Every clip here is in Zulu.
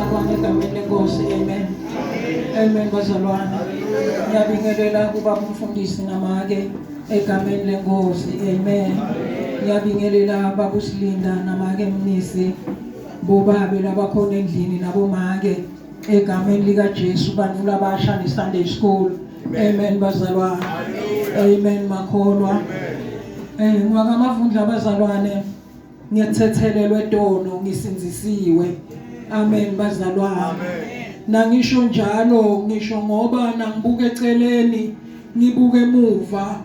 bazalwane egameni lenkosi. Amen. Amen bazalwane. Ngiyabingelela kuba umfundisi namake egameni lenkosi. Amen. Ngiyabingelela babusilinda namake mnisi bobabe labakhona endlini nabomake egameni lika Jesu bantu labasha ne Sunday school. Amen bazalwane. Amen makholwa. Ngakamavundla bazalwane ngiyathethelelwe tono ngisinzisiwe. Amen bazalwane. Nangisho njalo ngisho ngoba nangibuke eceleni ngibuke emuva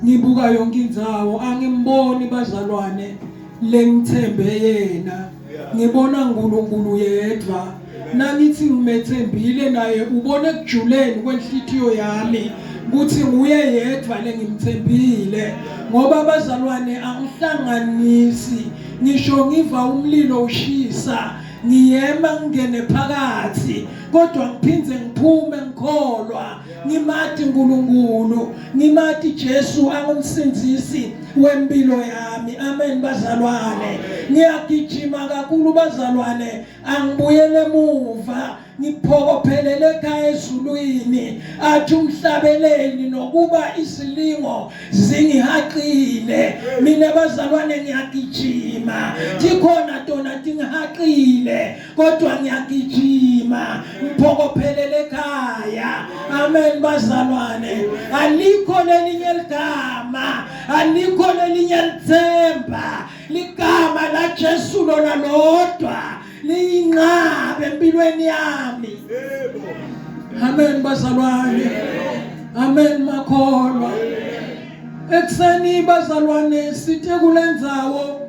ngibuka yonke indzawo angimboni bazalwane lengithembe yena ngibona uNkulunkulu yedwa nangithi ngimethembile naye ubone kujuleni kwenhlitiyo yami ukuthi nguye yedwa lengimthembile ngoba bazalwane angihlanganisi ngisho ngiva umlilo ushisa ngiyema ngene phakathi kodwa ngiphindze ngiphume ngikholwa ngimati uNkulunkulu ngimati Jesu angumsindisi wempilo yami. Amen bazalwane. Ngiyagijima kakhulu bazalwane angibuyele emuva ngiphokophelele ekhaya ezulwini athi umhlabeleli nokuba isilingo zingihaqile mina bazalwane ngiyagijima tikhona tona tingihaqile kodwa ngiyagijima ngiphokophelele ekhaya. Amen bazalwane. Alikho lelinye ligama alikho lelinye lithemba ligama la Jesu lona lodwa liyinqabe empilweni yami. Amen bazalwane. Amen makholwa. Ekseni bazalwane sithe kulendzawo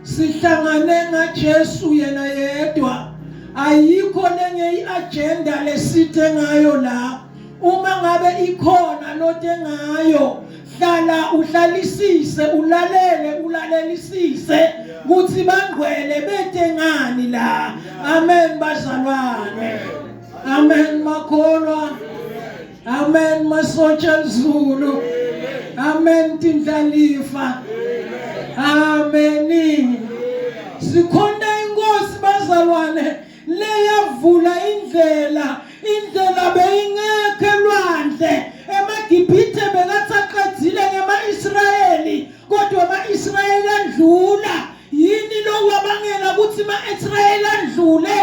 sihlangane ngaJesu yena yedwa ayikho lenye iagenda lesithe ngayo la. Uma ngabe ikhona lote ngayo hlala uhlalisise ulalelisise kuthi bangwele bete ngani la. Amen bazalwane. Amen makholwa. Amen masotsha Zulu. Amen tindlalifa. Amen. Sikhona inkosi bazalwane leyavula indlela beyingekho lwandle eMagibhithe bekathaqedzile ngema-Israyeli kodwa ama-Israyeli andlula yini lokwabangela ukuthi ama-Israyeli andlule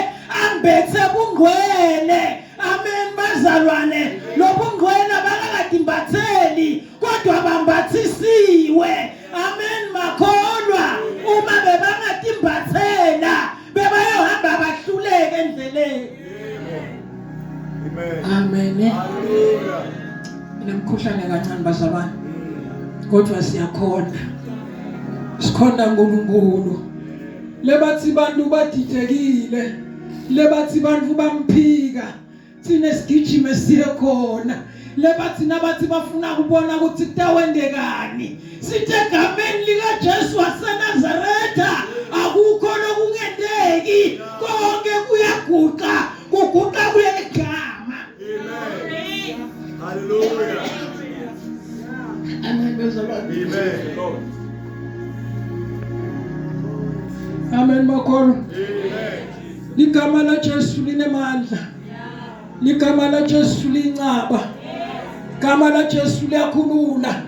ambethe bungcwele. Amen bazalwane. Lobungcwele bakakadimbatheli kodwa bambathisiwe. Amen makholwa. Uma bebangadimbathela bebayohamba bahluleke endleleni. Amen. Hallelujah. Nemkhuhlane kancane bazalwane. Kodwa siyakhona. Sikhona uNkulunkulu. Lebathi bantu badidekile. Lebathi bantu bamphika. Sine sigijime siye khona. Lebathi nabathi bafuna ukubona ukuthi kutawendekani. Sithe egameni lika Jesu waseNazaretha akukho lokungendeki. Konke kuyaguqa. Kuguqa kuleli gama. Hallelujah. Amen bazalwane. Amen Lord. Amen makholwa. Amen. Ligama la Jesu linemandla. Ligama la Jesu lincaba. Igama la Jesu liyakhulula.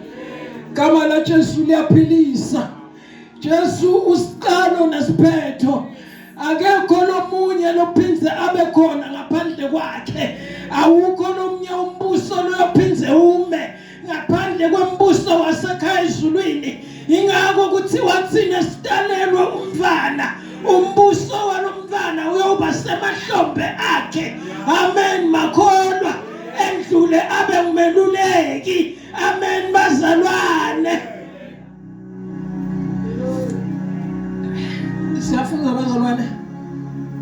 Igama la Jesu liyaphilisa. Jesu usiqalo nesiphetho. Akekho lomunye lophindze abe khona ngaphandle kwakhe. Awukho nomnye umbuso loyophindze ume ngaphandle kwembuso wasekhaya ezulwini. Ingakho kuthiwa thina sitalelwe umfana. Umbuso walomfana uyoba semahlombe akhe. Amen makholwa. Endlule abe ngumeluleki. Amen bazalwane. Siyafunza bazalwane.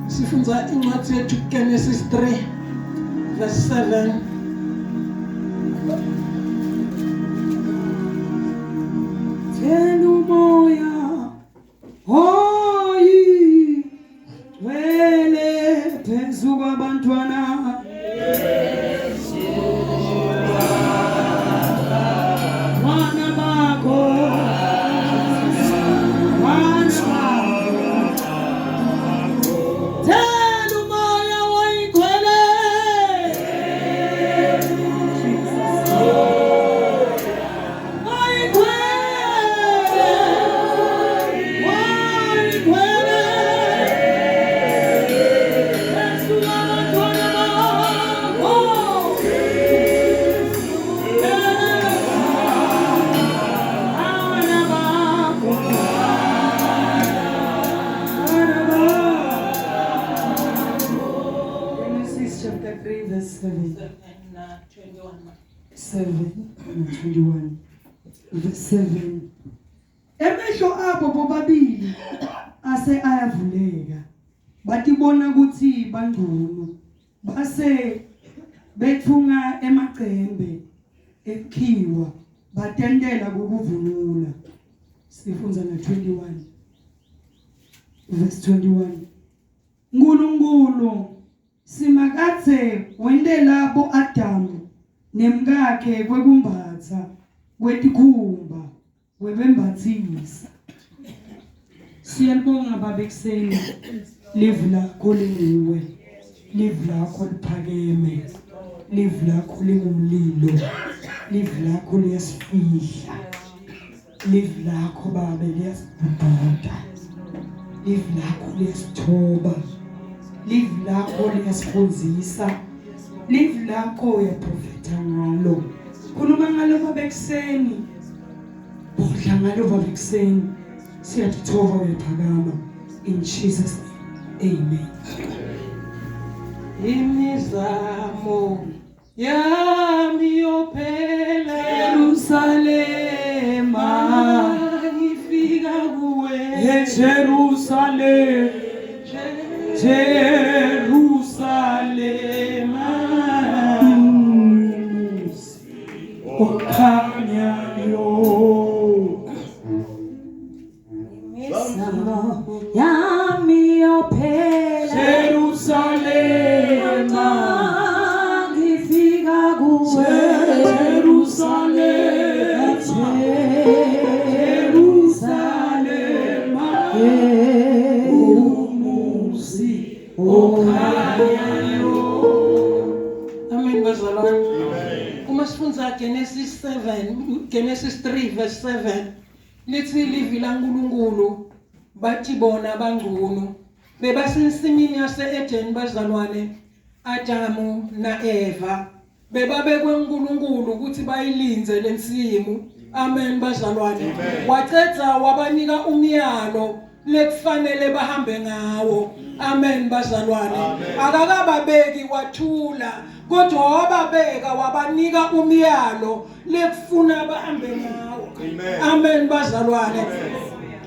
Sifunza incwadi yethu Genesis 3 verse 7. Tena umoya hoyi wele phezu kwabantwana. Tell 7 na 21. 7 and 21. Verse 7. Emehlo abo bobabili ase ayavuleka. Batibona ukuthi bangcono. Base bethunga emaqembe ekhiwa batendela ukuvunula. Sifunza na 21. Verse 21. Nkulunkulu simakathe wendela bo Adamu nemkakhe kwekumbatha kwetikhumba webembathisa. Siyabonga baba ekseni live lakho linguwe, live lakho liphakeme, live lakho lingumlilo, live lakho liyasifihla, live lakho baba liyasibududa, live lakho liyasithoba, live lakho liyasifundzisa, live lakho uyaprofeta ngalo. Khuluma ngalo baba ekseni, budla ngalo baba ekseni. Siyathoba uyaphakama in Jesus name. Amen. Imizamo yami yophela Jerusalema ngifika kuwe Jerusalem Jerusalema okhanyayo yami yophela Jerusalema ngifika kuwe Jerusalema Jerusalema umuzi okhanyayo. Amen bazalwane. Uma sifunza Genesis 3 verse 7 lithi livi laNkulunkulu bathi bona bangcono bebasensimini yase-Eden bazalwane Adamu na Eva bebabekwe uNkulunkulu ukuthi bayilinze lensimu. Amen bazalwane. Waqeda wabanika umyalo lekufanele bahambe ngawo. Amen bazalwane. Akakababeki wathula kodwa wababeka wabanika umyalo lekufuna bahambe ngawo. Amen bazalwane.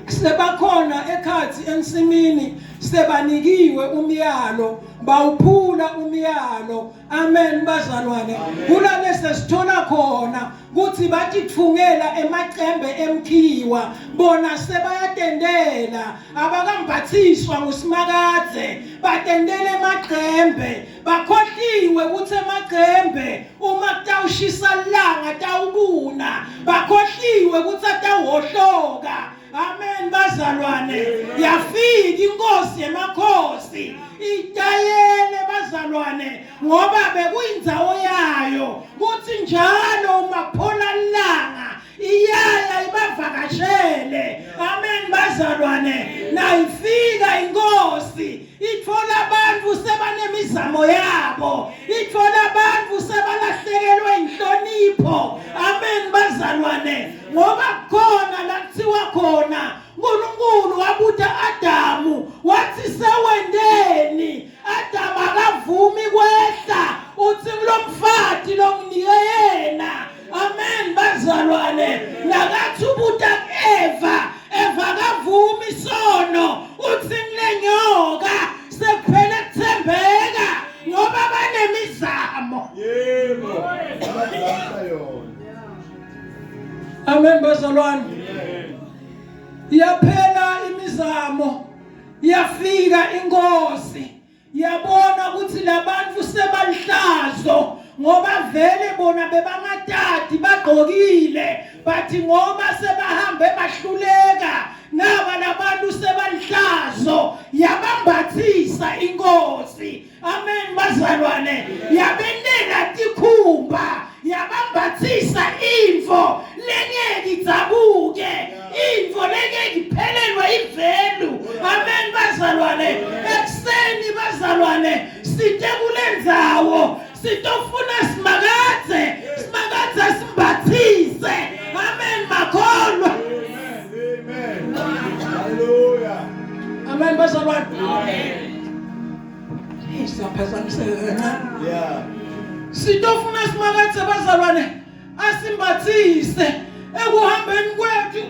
Sebakhona ekhathi ensimini sebanikiwe umyalo bawuphula umyalo. Amen bazalwane. Kula bese sithola khona ukuthi bathi kufungela emaqembe emkhiwa bona sebayatendela abakambathiswa ngusimakadze batendele emaqembe bakhohliwe ukuthi emaqembe uma kutawushisa ilanga tawubuna bakhohliwe ukuthi atawuhloka. Amen bazalwane. Yafika inkosi emakhosi itayele bazalwane ngoba bekuyindzawo yayo kuthi njalo umaphola ilanga iyaya ibavakashele. Amen bazalwane. Nayifika inkosi itfola abantu sebanemizamo yabo, itfola abantu sebalahlekelwe inhlonipho. Amen bazalwane. Ngoba khona la kuthiwa khona uNkulunkulu wabuta Adamu wathi sewendeni. Adamu akavumi kwehla uthi kulomfati lomnike yena. Amen bazalwane. Nakathi ubuta Eva kavumi sono uthi ngilenyoka sekuphele kuthembeka ngoba banemizamo. Yebo. Amen bazalwane. Yaphela imizamo yafika inkosi yabona ukuthi labantu sebalihlazo ngoba vele bona bebangatati bagqokile bathi ngoba sebahambe bahluleka naba labantu sebalihlazo yabambathisa inkosi. Amen bazalwane. Yabendela tikhumba yabambathisa imvo lengeke idzabuke, imvo lengeke iphelelwe ivelu. Amen bazalwane. Ekseni bazalwane site kule ndzawo sitofuna simakadze simbathise. Amen makholwa. Amen. Hallelujah. Amen bazalwane. Amen. Isiyaphazamiseka. Yeah. Sitofuna simakathe bazalwane asimbathise ekuhambeni kwethu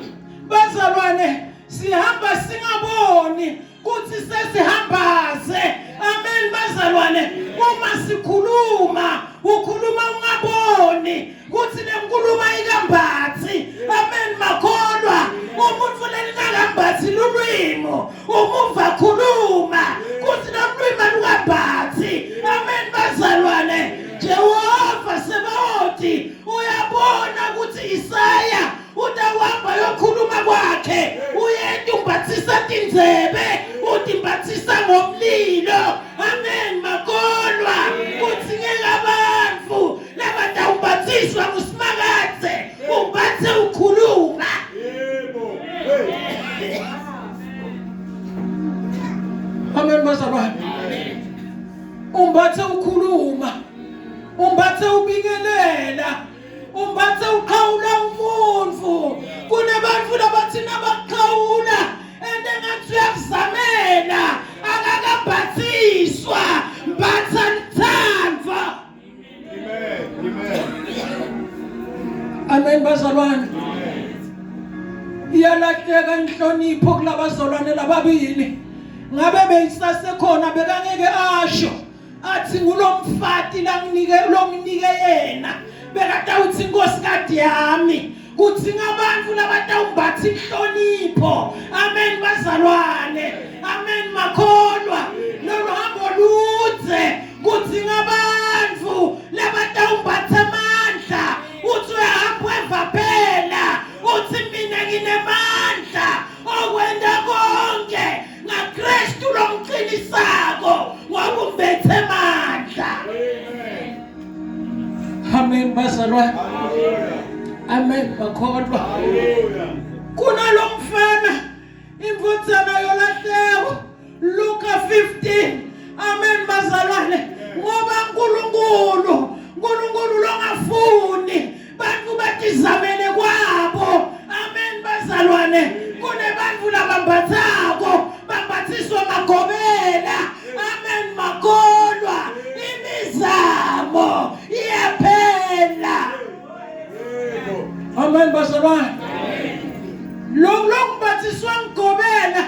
bazalwane sihamba singaboni kuthi sesihambaze. Amen bazalwane. Uma sikhuluma ukhuluma ungaboni kuthi lenkulumo ikambathi. Amen makholwa. Umuntu lelingakambathi lulwimo umuva khuluma kuthi lolwimo lukambathi. Amen bazalwane. Jehova Sebaothi uyabona ukuthi Isaya utawamba yokhuluma kwakhe uyenda umbathisa tindzebe utimbathisa ngomlilo. Amen makholwa kuthi ngeke abantu labatawumbathiswa ngusimakathe umbathe ukhuluma. Amen bazalwane. Umbathe ukhuluma, umbathe ubingelela, umbathe uqhawula umuntu. Kunebantu labathina baqhawula endengathi uyakuzamela akakabhathiswa mbatha nthandva. Amen bazalwane. Iyalahleka inhlonipho kulabazalwane lababili. Ngabe beyisasekhona bekangeke asho athi ngulomfati longinike yena bekade uthi inkosikazi yami kuthi ngabantu labatawumbatha inhlonipho. Amen bazalwane. Amen makholwa. Lolu hambo ludze kuthi ngabantu labatawumbatha amandla uthi uyahamba emva phela uthi mina nginemandla okwenda konke ngaKristu lomqinisako ngoba umbethe amandla. Amen bazalwane. Amen bakholwa. Kunalomfana imvuthana yolahleko Luka 15. Amen bazalwane. Ngoba uNkulunkulu longafuni bantu batizamele kwabo. Amen bazalwane. Kunebantu labambathako bambathiswa magobela. Amen makholwa. Imizamo iyaphela. Amen bazalwane. Lokubhathiswa ngobela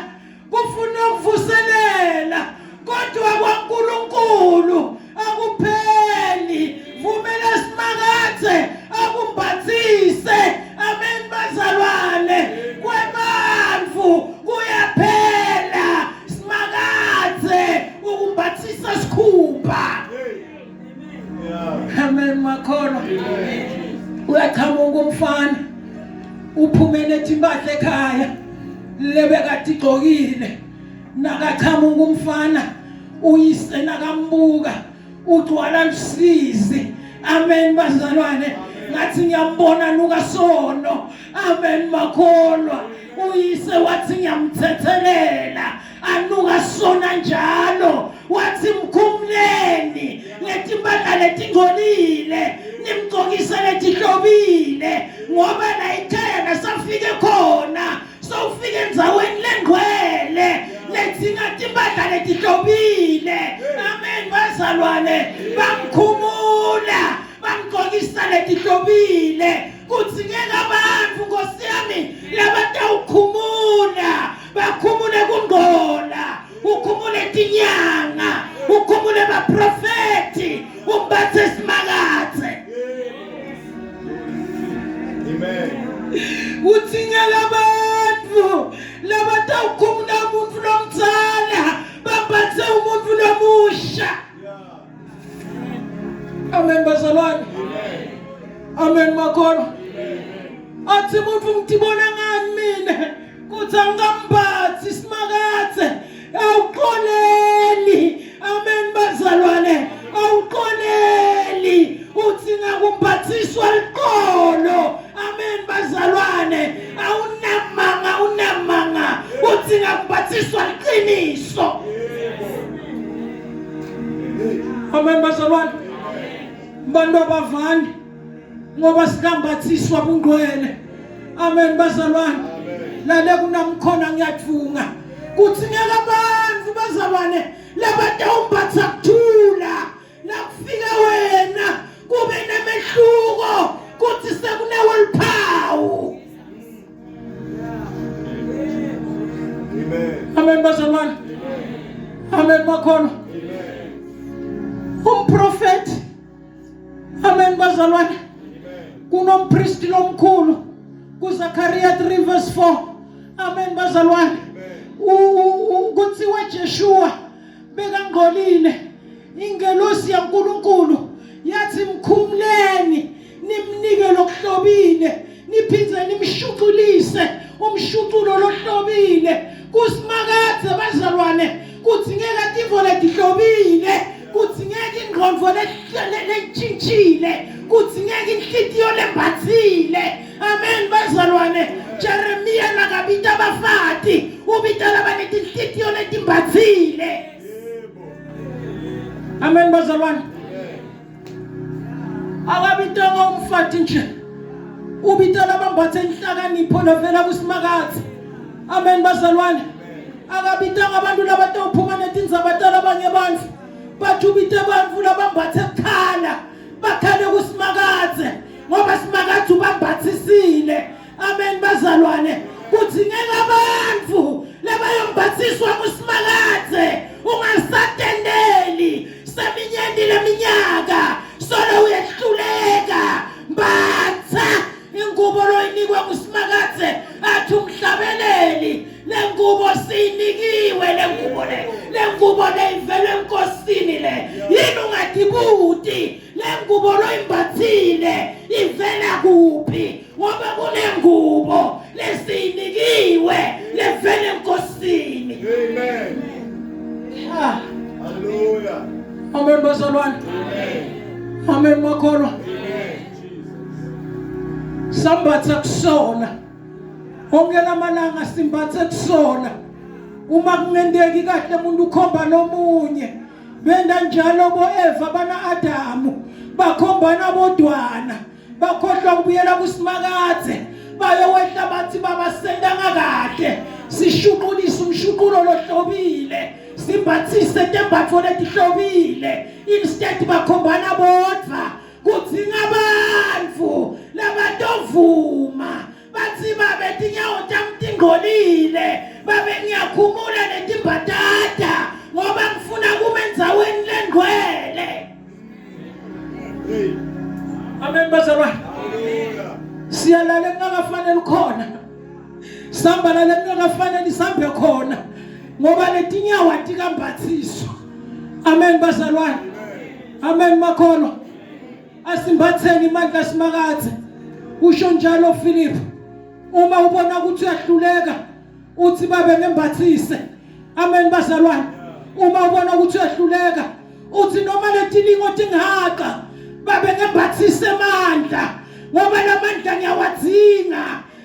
kufuna ukuvuselela kodwa kwaNkulunkulu akupheli. Vumela simakathe akumbathise. Amen bazalwane. Kwebantu kuyaphela simakathe ukumbathisa sikhumba. Amen makholwa. Uyaqhamuka umfana uphumele timpahla ekhaya lebekade igqokile nakaqhamuka umfana uyise nakambuka ugcwala lusizi. Amen bazalwane. Ngathi ngiyambona nuka sono. Amen makholwa. Uyise wathi ngiyamthethelela anuka sona njalo wathi mkhumleni ngetimpahla letingcolile nimgqokise letihlobile ngoba la ekhaya nasafike khona sowufike endzaweni lengcwele letingatimpahla letihlobile. Amen bazalwane. Bamkhumula bamgqokisa letihlobile kuthi ngeke abantu Nkosi yami labatawukhumula bakhumule kungqola ukhumule tinyanga ukhumule baprofeti umbathe simakathe. Amen. Uthi ngeke abantu labatawukhumula umuntu lomdzala bambathe umuntu lomusha. Amen bazalwane. Amen makholwa. Athi umuntu ngitibona ngani mina kuthi angambathi simakathe awuqoleli. Amen bazalwane. Awuqoleli uthi ngakumbathiswa liqolo. Amen bazalwane. Awunamanga uthi ngakumbathiswa liqiniso. Amen bazalwane. Bantu abavani ngoba sikambathiswa bungcwele. Amen bazalwane. Lale kunamkhona ngiyatfunga kuthi ngeke abantu bazalwane labatawumbatha kuthula nakufika wena Amen makhono. Umprofeti. Amen bazalwane. Kunompristi lomkhulu kuZakhariya 3 verse 4. Amen bazalwane. Kuthiwa Joshua bekangcolile. Ingelosi yaNkulunkulu yathi mkhumuleni nimnike lokuhlobile niphindze nimshuqulise umshuqulo lokuhlobile kusimakadze bazalwane kudzingeka tifo letihlobile kudzingeka ingqondo letshintshile kudzingeka inhlitiyo lembatsile. Amen bazalwane. Jeremiya nakabita abafati ubita labanetinhlitiyo letimbatsile. Amen bazalwane. Akabitanga umfati nje ubita labambathe inhlakanipho lovela kusimakadze. Amen bazalwane. Akabitanga abantu labatawuphuma netinzabatala abanye abantu bathi ubita abantu labambathe khala bakhale kusimakadze ngoba simakadze ubambathisile. Amen bazalwane. Kudzingeka abantu labayombathiswa kusimakadze ungasatendeli seminyenti leminyaka solo uyehluleka mbatha ingubo loyinikwe kusimakadze athi umhlabeleli lengubo sinikiwe lengubo leyivele enkosini le yini ungadibuti lengubo loyimbathile ivela kuphi ngoba kunengubo lesinikiwe levele enkosini. Amen. Hallelujah. Amen bazalwane. Amen makholwa. Sambatha kusona ongela malanga simbathe kusona uma kungendeki kahle umuntu ukhomba nomunye benda njalo bo Eva bana Adamu bakhombana bodwana bakhohlwa kubuyela kusimakadze bayowehla bathi babasenda ngakade sishuqulisa umshuqulo lohlobile simbathise tembatho letihlobile instead bakhombana bodwa kudzinga abantu labatovuma bathi babe tinyawo tami tingcolile babe ngiyakhumula netimbatata ngoba ngifuna kuma endzaweni lengcwele. Amen bazalwane. Siyalala kungakafanele khona samba la kungakafanele sambe khona ngoba letinyawo tikambathiswa. Amen bazalwane. Amen makhono. Asimbatheni imandla simakadze usho njalo Philip uma ubona ukuthi uyahluleka uthi babe ngembathise. Amen bazalwane. Uma ubona ukuthi uyahluleka uthi noma letilingo tingaqa babe ngembathise amandla ngoba lamandla ngiyawadzinga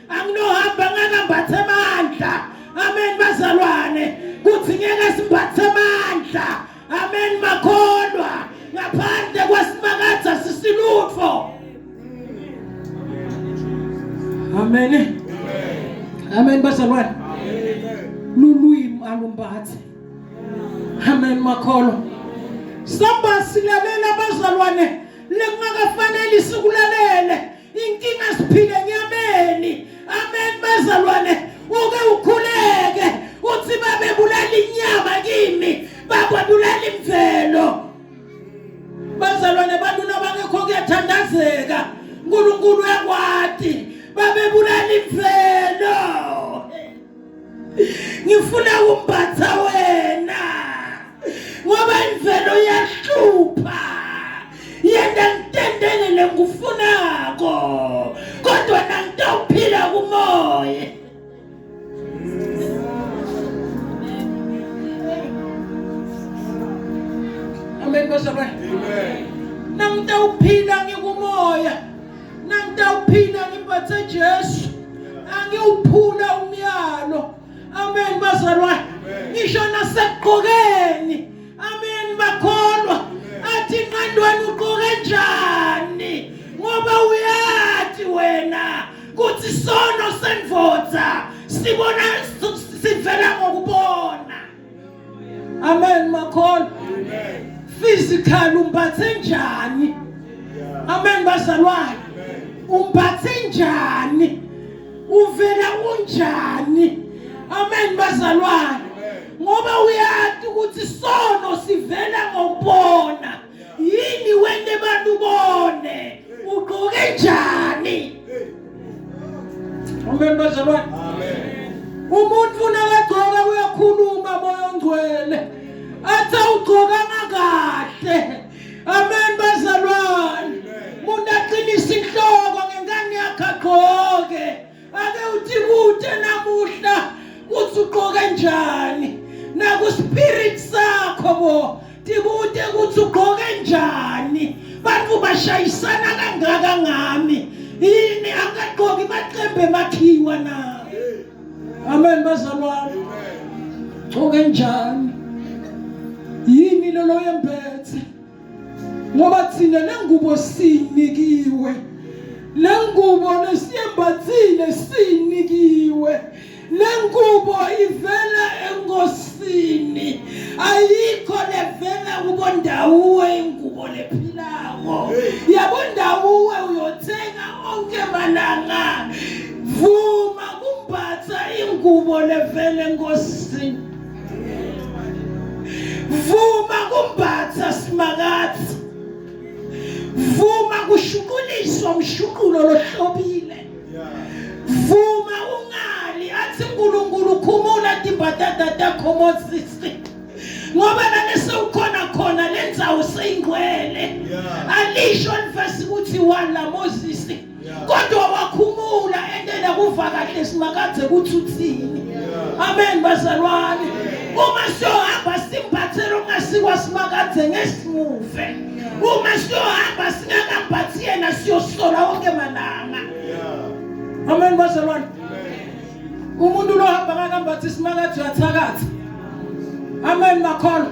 anginohamba ngangambathe amandla. Amen bazalwane. Kudzingeka simbathe amandla. Amen makholwa. Ngaphandle kwesimakadze sisilutho. Amen. Amen bazalwane. Lulwimi alumbathe. Amen makholwa. Samba silalela bazalwane lekungakafanele sikulalele inkinga siphile nyameni. Amen bazalwane. Uke ukhuleke uthi babe bulala inyama kimi babulala imvelo. Bazalwane bantu nabangekho kuyathandazeka uNkulunkulu uyakwati babebulala imvelo. Ngifuna ukumbatha wena ngoba imvelo iyahlupha yena ngitendelele ngufunako kodwa nangitophila kumoya. Amen bazalwane. Amen. Nangitophila ngikumoya nangitophila ngimbathe Jesu angiwuphula umyalo. Amen bazalwane. Ngisho nasekugqokeni. Amen bakholwa athi ngandweni ugqoke njani ngoba uyathi wena kuthi sono senvodza sibona sivela ngokubona. Amen makholwa. Amen. Physical umbathe njani. Amen bazalwane. Umbathe njani uvela unjani. Amen bazalwane. Ngoba uyathi ukuthi so Batha ugqokanga kahle. Amen bazalwane. Umuntu aqinisa inhloko ngengane yakhe agqoke. Ake uthi kude namuhla uthi ugqoke njani? Naku spirit sakho bo. Tibude ukuthi ugqoke njani? Bantu bashayisana kangaka ngami. Yini angagqoki maqembe makhiwa na? Amen bazalwane. Ugqoke njani? Yini lo yemphethe? Ngoba thina lengubo sinikiwe. Lengubo lesiyembathile sinikiwe. Lengubo ivela engosini. Ayikho levela kubondawuwe ingubo lephilako. Yabondawuwe uyothenga onke malanga. Vuma kumbatha ingubo levela engosini. Vuma kumbatha simakatsi. Vuma kushukuliswa umshukulo lohlobile. Vuma ungali athi uNkulunkulu khumula timbatata takho Moses. Ngoba nalese ukhona khona lenzawo seyingcwele. Alisho livesi ukuthi wala Moses. Kodwa wakhumula endela kuva kahle simakathe kuthi uthini. Amen bazalwane. Uma siyohamba simbathele ungasikwa simakathe ngesimuve. Uma siyohamba singakambathi yena siyosola wonke malanga. Amen bazalwane. Umuntu lo hamba ngakambathi simakathe uyathakatha. Amen makholo.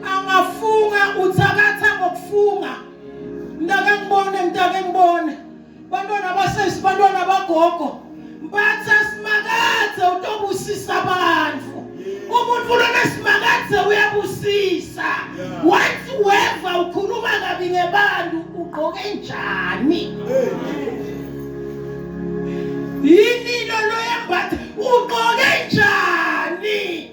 Angafunga uthakatha ngokufunga. Mntake ngibone. Bantwana basesi, bantwana bagogo. Batha simakathe utobusisa abantu. Umuntu lona simakathe uyabusisa. Once weva ukhuluma kabi ngebantu ugqoke njani? Yini lo yembatha ugqoke njani?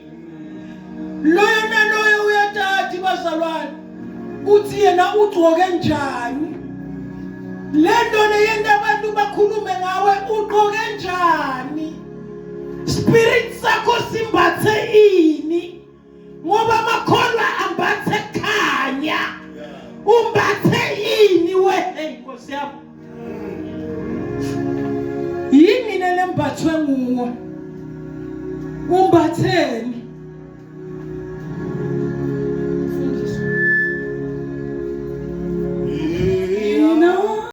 Loyo uyathatha bazalwane. Uthi yena ugqoke njani? Lento leyenda abantu bakhulume ngawe ugqoke njani? Spirit sakho simbathe ini? Ngoba makholwa ambathe khanya. Umbathe ini we Nkosi yami? Yini lembathwe nguwe? Umbatheni?